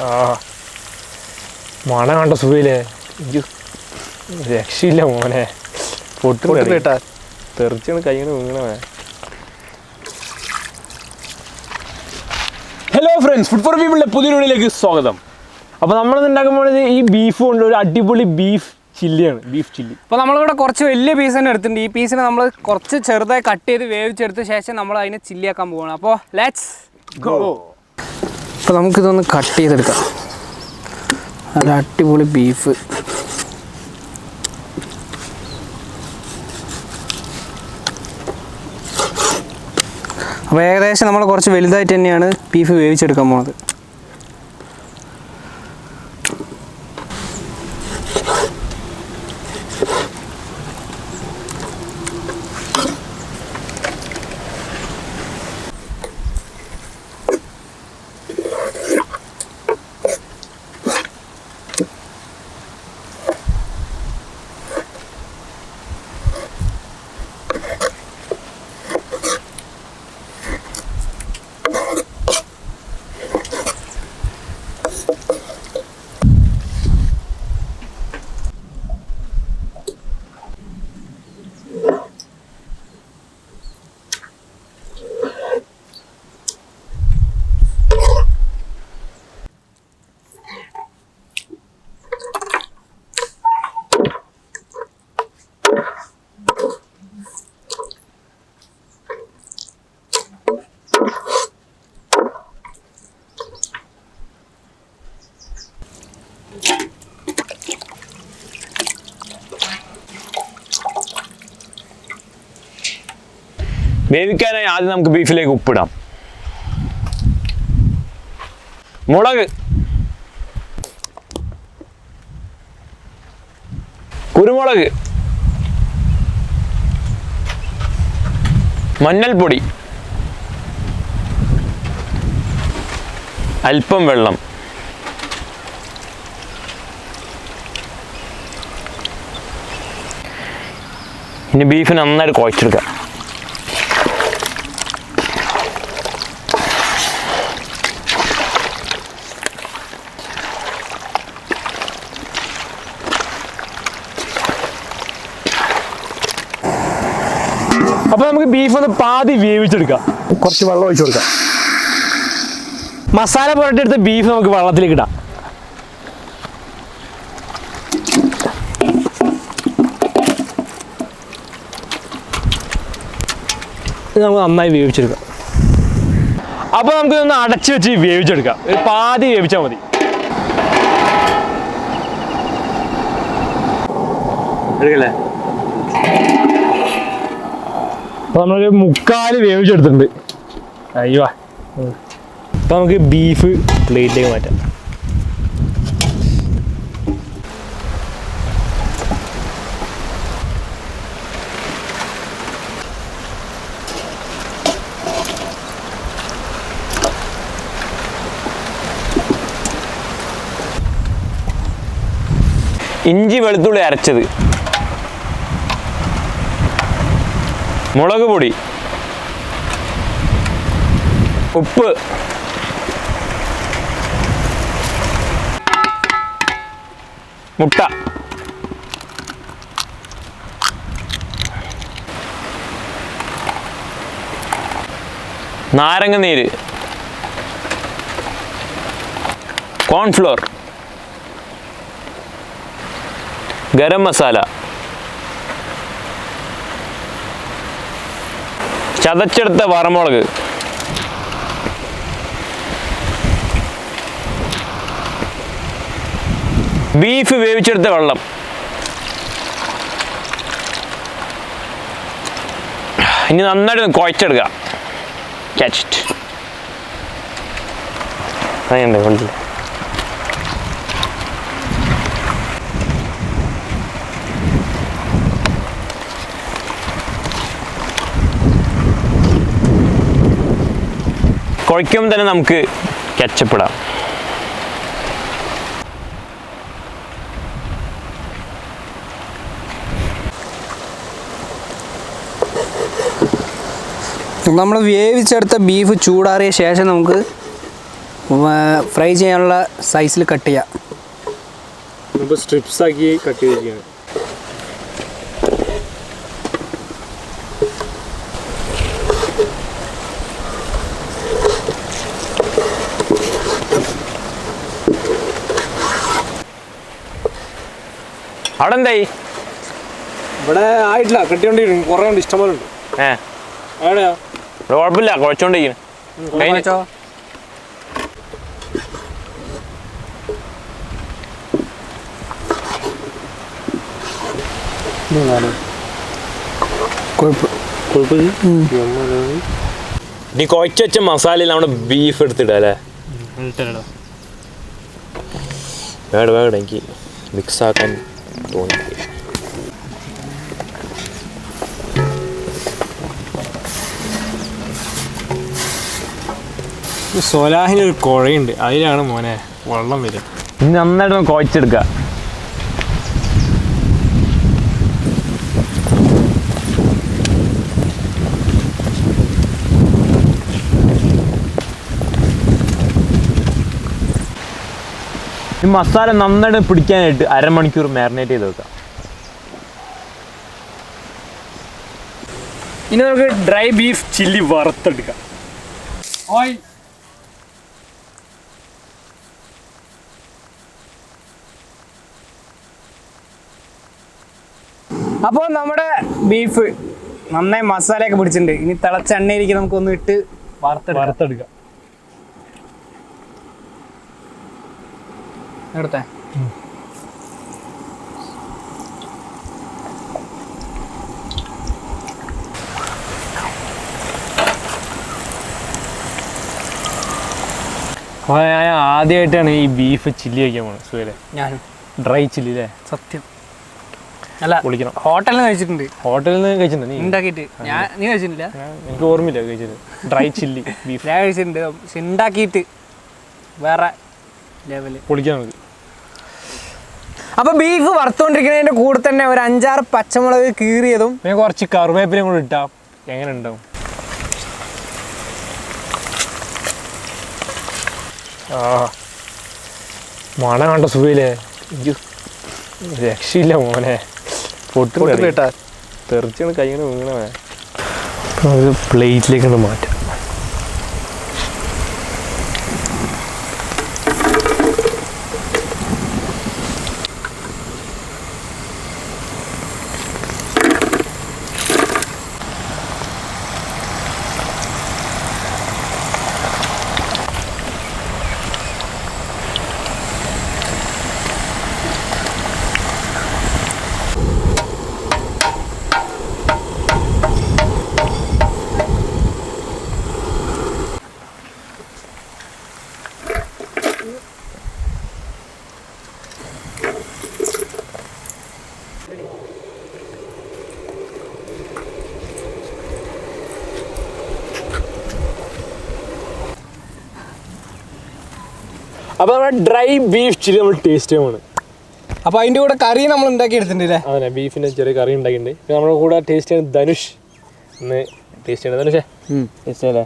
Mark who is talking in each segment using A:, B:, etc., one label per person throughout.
A: ആ മണം കണ്ട സുഖയില്ലേ രക്ഷയില്ല മോനെ പൊട്ടുപേട്ടാ തെറിച്ചാണ് കൈകൊണ്ട് വീണവേ. ഹലോ ഫ്രണ്ട്സ്, ഫുഡ് ഫോർ പീപ്പിളിൻ്റെ പുതിയ വീഡിയോയിലേക്ക് സ്വാഗതം. അപ്പോൾ നമ്മളിന്ന് ഉണ്ടാക്കുമ്പോൾ ഈ ബീഫ് കൊണ്ട് ഒരു അടിപൊളി ബീഫ് ചില്ലിയാണ്, ബീഫ് ചില്ലി.
B: അപ്പോൾ നമ്മളിവിടെ കുറച്ച് വലിയ പീസ് തന്നെ എടുത്തിട്ടുണ്ട്. ഈ പീസിനെ നമ്മൾ കുറച്ച് ചെറുതായി കട്ട് ചെയ്ത് വേവിച്ചെടുത്ത ശേഷം നമ്മൾ അതിനെ ചില്ലിയാക്കാൻ പോവുകയാണ്. അപ്പോൾ ലെറ്റ്സ് ഗോ. അപ്പോൾ നമുക്കിതൊന്ന് കട്ട് ചെയ്തെടുക്കാം. നല്ല അടിപൊളി ബീഫ്. അപ്പോൾ ഏകദേശം നമ്മൾ കുറച്ച് വലുതായിട്ട് തന്നെയാണ് ബീഫ് വേവിച്ചെടുക്കാൻ പോകുന്നത്.
A: വേവിക്കാനായി ആദ്യം നമുക്ക് ബീഫിലേക്ക് ഉപ്പിടാം. മുളക്, കുരുമുളക്, മഞ്ഞൾപ്പൊടി, അല്പം വെള്ളം, ഇനി ബീഫ് നന്നായിട്ട് കുഴച്ചെടുക്കാം. അപ്പോൾ നമുക്ക് ബീഫ് ഒന്ന് പാതി വേവിച്ചെടുക്കാം. കുറച്ച് വെള്ളം ഒഴിച്ചു കൊടുക്കാം. മസാല പുരട്ടിയെടുത്ത ബീഫ് നമുക്ക് വെള്ളത്തിലേക്ക് ഇടാം. ഇത് നമുക്ക് നന്നായി വേവിച്ചെടുക്കാം. അപ്പോൾ നമുക്കിതൊന്ന് അടച്ചു വെച്ച് വേവിച്ചെടുക്കാം. ഒരു പാതി വേവിച്ചാൽ മതി. എടുക്കല്ലേ? അപ്പോൾ നമ്മളൊരു 3/4 വേവിച്ചെടുത്തിട്ടുണ്ട്. അയ്യോ, അപ്പോൾ നമുക്ക് ബീഫ് പ്ലേറ്റിലേക്ക് മാറ്റാം. ഇഞ്ചി വെളുത്തുള്ളി അരച്ചത്, മുളക് പൊടി, ഉപ്പ്, മുട്ട, നാരങ്ങ നീര്, കോൺഫ്ലോർ, ഗരം മസാല, ചതച്ചെടുത്ത വറമുളക്, ബീഫ് വേവിച്ചെടുത്ത വെള്ളം, ഇനി നന്നായിട്ട് കുഴച്ചെടുക്കുക. ക്യാച്ചിറ്റ് അതുണ്ട് കൊണ്ടില്ല. കുഴയ്ക്കുമ്പോൾ തന്നെ നമുക്ക് കെച്ചപ്പ് ഇടാം.
B: നമ്മൾ വേവിച്ചെടുത്ത ബീഫ് ചൂടാറിയ ശേഷം നമുക്ക് ഫ്രൈ ചെയ്യാനുള്ള സൈസിൽ കട്ട് ചെയ്യാം.
A: ഇപ്പോൾ സ്ട്രിപ്സ് ആക്കി കട്ട് ചെയ്തിരിക്കുകയാണ്. അവിടെ എന്തായി?
C: ഇവിടെ ആയിട്ടില്ല, കെട്ടിക്കൊണ്ടിരിക്കുന്നു. കുറേ ഉണ്ട്, ഇഷ്ടംപോലെ ഉണ്ട്. എവിടെയാ?
A: ഇവിടെ കുഴപ്പമില്ല, കുഴച്ചോണ്ടിരിക്കുന്നു. നീ കുഴച്ച് വെച്ച മസാലയിൽ നമ്മുടെ ബീഫ് എടുത്തിടാം അല്ലേ? വേണ്ട എനിക്ക് മിക്സ് ആക്കാൻ തോന്നി.
C: സോലാഹിനൊരു കുഴയുണ്ട്, അതിലാണ് മോനെ വെള്ളം വരിക.
A: ഇനി നന്നായിട്ട് കുഴച്ചെടുക്കുക. ഈ മസാല നന്നായിട്ട് പിടിക്കാനായിട്ട് അരമണിക്കൂർ മാരിനേറ്റ് ചെയ്ത് വെക്കാം.
C: ഇനി നമുക്ക് ഡ്രൈ ബീഫ് ചില്ലി വറുത്തെടുക്കാം. ഓയിൽ
B: അപ്പോൾ നമ്മുടെ ബീഫ് നന്നായി മസാലയൊക്കെ പിടിച്ചിട്ടുണ്ട്. ഇനി തിളച്ച എണ്ണയിലേക്ക് നമുക്കൊന്ന് ഇട്ട്
C: വറുത്തെടുക്കാം.
B: എടുത്തേ.
A: ഞാൻ ആദ്യമായിട്ടാണ് ഈ ബീഫ് ചില്ലി വയ്ക്കാൻ പോകുന്നത്. സുഖല്ലേ?
B: ഞാനും
A: ഡ്രൈ ചില്ലി അല്ലേ?
B: സത്യം. അല്ല,
A: പൊളിക്കണം.
B: ഹോട്ടലിൽ നിന്ന് കഴിച്ചിട്ടുണ്ട്.
A: ഹോട്ടലിൽ നിന്ന് കഴിച്ചിട്ടുണ്ട് നീ?
B: ഉണ്ടാക്കിയിട്ട് നീ കഴിച്ചിട്ടില്ല?
A: എനിക്ക് ഓർമ്മയില്ല കഴിച്ചത്. ഡ്രൈ ചില്ലി ബീഫ്
B: ഞാൻ കഴിച്ചിട്ടുണ്ട്. പക്ഷെ ഉണ്ടാക്കിയിട്ട് വേറെ ലെവല്.
A: പൊളിക്കാൻ മതി.
B: അപ്പോൾ ബീഫ് വറുത്തുകൊണ്ടിരിക്കുന്നതിൻ്റെ കൂടെ തന്നെ ഒരു 5-6 പച്ചമുളക് കീറിയതും
A: പിന്നെ കുറച്ച് കറിവേപ്പിലയും കൂടെ ഇട്ടാൽ എങ്ങനെ ഉണ്ടാവും? ആ മണം കണ്ട സുഖയില്ലേ? എനിക്ക് രക്ഷയില്ല മോനെ. പൊട്ടിട്ടാ തെറിച്ചാണ് കൈകൊണ്ട് വീണവേ. ഒരു പ്ലേറ്റിലേക്ക് മാറ്റാം. അപ്പോൾ നമ്മുടെ ഡ്രൈ ബീഫ് ചില്ലി നമ്മൾ ടേസ്റ്റ് ചെയ്യുമ്പോൾ,
B: അപ്പോൾ അതിൻ്റെ കൂടെ കറി നമ്മൾ ഉണ്ടാക്കി എടുത്തിട്ടുണ്ടല്ലേ?
A: അതെ, ബീഫിൻ്റെ ചെറിയ കറി ഉണ്ടാക്കിയിട്ടുണ്ട്. പിന്നെ നമ്മുടെ കൂടെ ടേസ്റ്റ് ചെയ്യുന്നത് ധനുഷ്. ഒന്ന് ടേസ്റ്റ് ചെയ്യണം. ധനുഷേ ടേസ്റ്റ് ചെയ്യല്ലേ?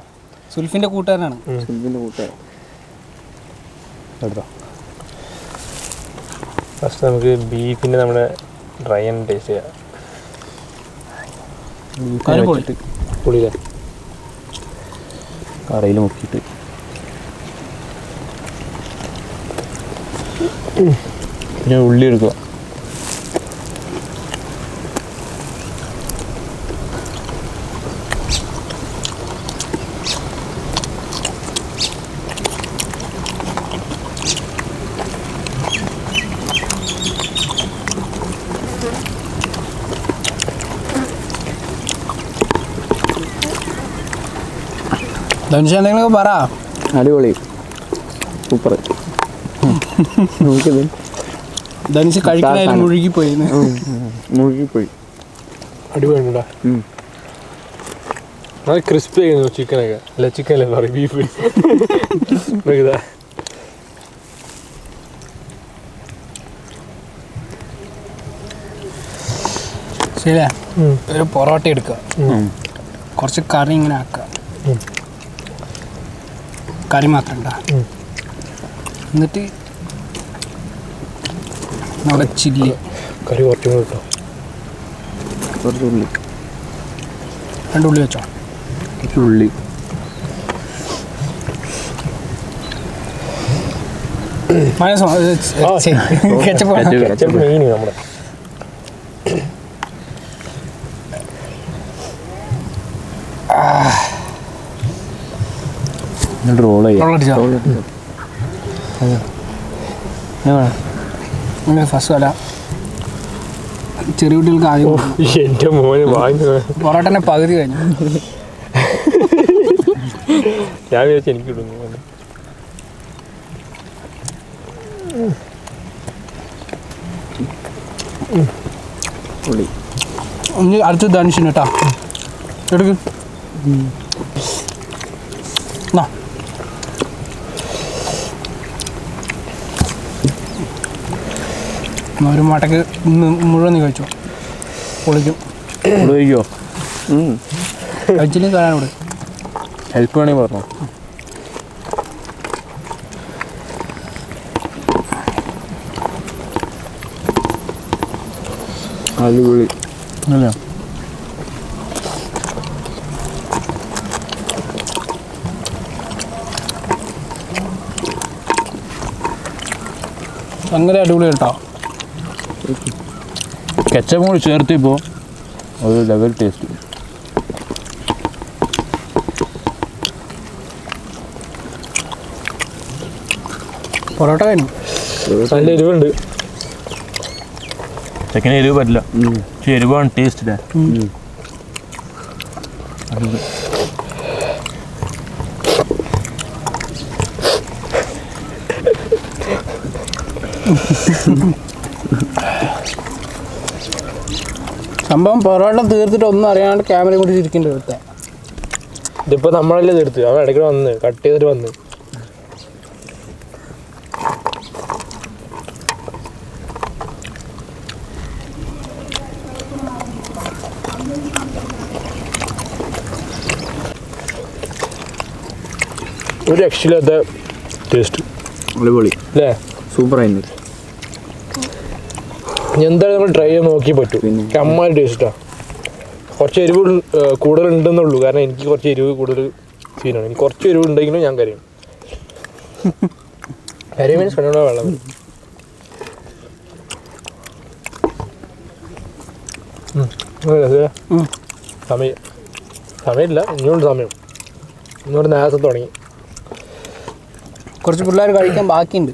B: സുൽഫിൻ്റെ കൂട്ടുകാരനാണ്.
A: സുൽഫിൻ്റെ കൂട്ടുകാരൻ എടുത്തോ. ഫസ്റ്റ് നമുക്ക് ബീഫിൻ്റെ നമ്മുടെ ഡ്രൈ ആണ് ടേസ്റ്റ് ചെയ്യാം. പൊളിയില്ലേ? കറിയിൽ മുക്കിയിട്ട് പിന്നെ ഉള്ളി എടുക്കുക.
B: ധനുഷ് എന്തെങ്കിലുമൊക്കെ പറ.
D: അടിപൊളി, സൂപ്പർ.
B: ധനുഷ് കഴിക്കാനായാലും മുഴുകിപ്പോയി.
A: അടിപൊളിയുണ്ടോ? അത് ക്രിസ്പി ആയിരുന്നു ചിക്കനൊക്കെ. അല്ല ചിക്കൻ അല്ലേ പറയും, ബീഫ്. ഇതാ
B: ശരിയാ. ഒരു പൊറോട്ട എടുക്കുക, കുറച്ച് കറി ഇങ്ങനെ ആക്കുക. കറി മാത്രം ഉണ്ടാ. എന്നിട്ട് നമ്മുടെ ചില്ലി
C: കറി കുറച്ചും കൂടി കിട്ടും.
D: കുറച്ച് ഉള്ളി.
B: 2 ഉള്ളി വെച്ചോ.
D: കുറച്ച് ഉള്ളി.
B: കെച്ചപ്പ്
C: മെയിൻ നമ്മുടെ
D: റോൾ ചെയ്യാം.
B: ഫസ്റ്റ് അല്ല ചെറിയ കുട്ടികൾക്ക് ആദ്യം
C: എൻ്റെ മോന് വാങ്ങി
B: പൊറോട്ടനെ പകുതി കഴിഞ്ഞു.
C: ഞാൻ വിചാരിച്ചു എനിക്ക് കിട്ടുന്നു.
D: ഉള്ളി.
B: ഇനി അടുത്ത് ധനുഷിന് കേട്ടാ എടുക്ക്. ഒരു മടക്ക് മുഴുവൻ നീ കഴിച്ചോ. പൊളിക്കും.
D: കഴിക്കോ?
B: കഴിച്ചില്ലെങ്കിൽ തരാനോട്
D: ഹെൽപ്പ് വേണമെങ്കിൽ പറഞ്ഞോ. അടിപൊളി അല്ല.
B: അങ്ങനെ അടിപൊളി കേട്ടോ.
D: കെച്ചപ്പ് കൂടി ചേർത്തിപ്പോൾ ഒരു ലെവൽ ടേസ്റ്റ്.
B: പൊറോട്ട കഴിഞ്ഞു.
C: നല്ല എരിവുണ്ട്.
D: ചിക്കൻ എരിവ് പറ്റില്ല. പക്ഷെ എരിവാണ് ടേസ്റ്റ് ഇല്ലേ.
B: സംഭവം പൊറോട്ട തീർത്തിട്ട് ഒന്നും അറിയാണ്ട് ക്യാമറയും കൂടി ഇരിക്കേണ്ടി എടുത്തേ.
C: ഇതിപ്പോൾ നമ്മളല്ലേ തീർത്ത്. അവൻ ഇടയ്ക്ക് വന്ന് കട്ട് ചെയ്തിട്ട് വന്ന്. ഒരു രക്ഷയില്ലാത്ത ടേസ്റ്റ്.
D: അടിപൊളി
C: അല്ലേ?
D: സൂപ്പറായിരുന്നു.
C: എന്തായാലും നമ്മൾ ട്രൈ ചെയ്ത് നോക്കി പറ്റും. അമ്മാതിരി ടേസ്റ്റാണ്. കുറച്ച് എരിവ് കൂടുതലുണ്ടെന്നുള്ളൂ. കാരണം എനിക്ക് കുറച്ച് എരിവ് കൂടുതൽ സീനാണ്. എനിക്ക് കുറച്ച് എരിവ് ഉണ്ടെങ്കിലും ഞാൻ കരയും. കരയും മീൻസ് കണ്ണോടെ വെള്ളം വരും. സമയമില്ല, ഇനിയുണ്ട് സമയം. ഇന്നോട് നേരത്തെ തുടങ്ങി.
B: കുറച്ച് പിള്ളേർ കഴിക്കാൻ ബാക്കിയുണ്ട്.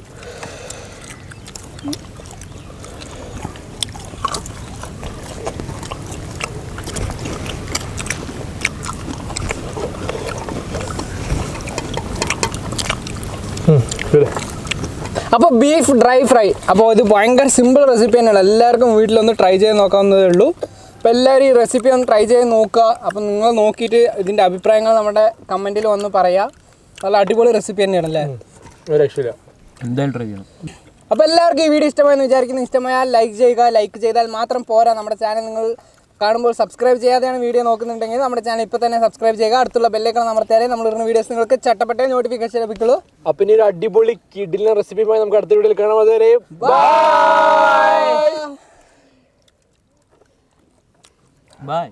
B: അപ്പോൾ ബീഫ് ഡ്രൈ ഫ്രൈ. അപ്പോൾ ഇത് ഭയങ്കര സിമ്പിൾ റെസിപ്പി തന്നെയാണ്. എല്ലാവർക്കും വീട്ടിലൊന്ന് ട്രൈ ചെയ്ത് നോക്കാവുന്നതേ ഉള്ളൂ. അപ്പോൾ എല്ലാവരും ഈ റെസിപ്പി ഒന്ന് ട്രൈ ചെയ്ത് നോക്കുക. അപ്പോൾ നിങ്ങൾ നോക്കിയിട്ട് ഇതിൻ്റെ അഭിപ്രായങ്ങൾ നമ്മുടെ കമൻറ്റിൽ വന്ന് പറയുക. നല്ല അടിപൊളി റെസിപ്പി തന്നെയാണ് അല്ലേ?
C: രക്ഷയില്ല.
D: എന്തായാലും ട്രൈ ചെയ്യണം.
B: അപ്പോൾ എല്ലാവർക്കും ഈ വീഡിയോ ഇഷ്ടമായെന്ന് വിചാരിക്കുന്നു. ഇഷ്ടമായാൽ ലൈക്ക് ചെയ്യുക. ലൈക്ക് ചെയ്താൽ മാത്രം പോരാ. നമ്മുടെ ചാനൽ നിങ്ങൾ കാണുമ്പോൾ സബ്സ്ക്രൈബ് ചെയ്യാതെയാണ് വീഡിയോ നോക്കുന്നുണ്ടെങ്കിൽ നമ്മുടെ ചാനൽ ഇപ്പോൾ തന്നെ സബ്സ്ക്രൈബ് ചെയ്യുക. അടുത്തുള്ള ബെല്ലൈക്കൺ അമർത്തിയാലേ നമ്മളിടുന്ന വീഡിയോസ് നിങ്ങൾക്ക് ചട്ടപ്പെട്ട നോട്ടിഫിക്കേഷൻ ലഭിക്കുള്ളൂ.
C: അപ്പം ഇനി ഒരു അടിപൊളി കിടിലൻ റെസിപ്പിയുമായി നമുക്ക് അടുത്ത വീഡിയോയിൽ കാണാം. അതുവരെ
B: ബൈ.
D: ബൈ.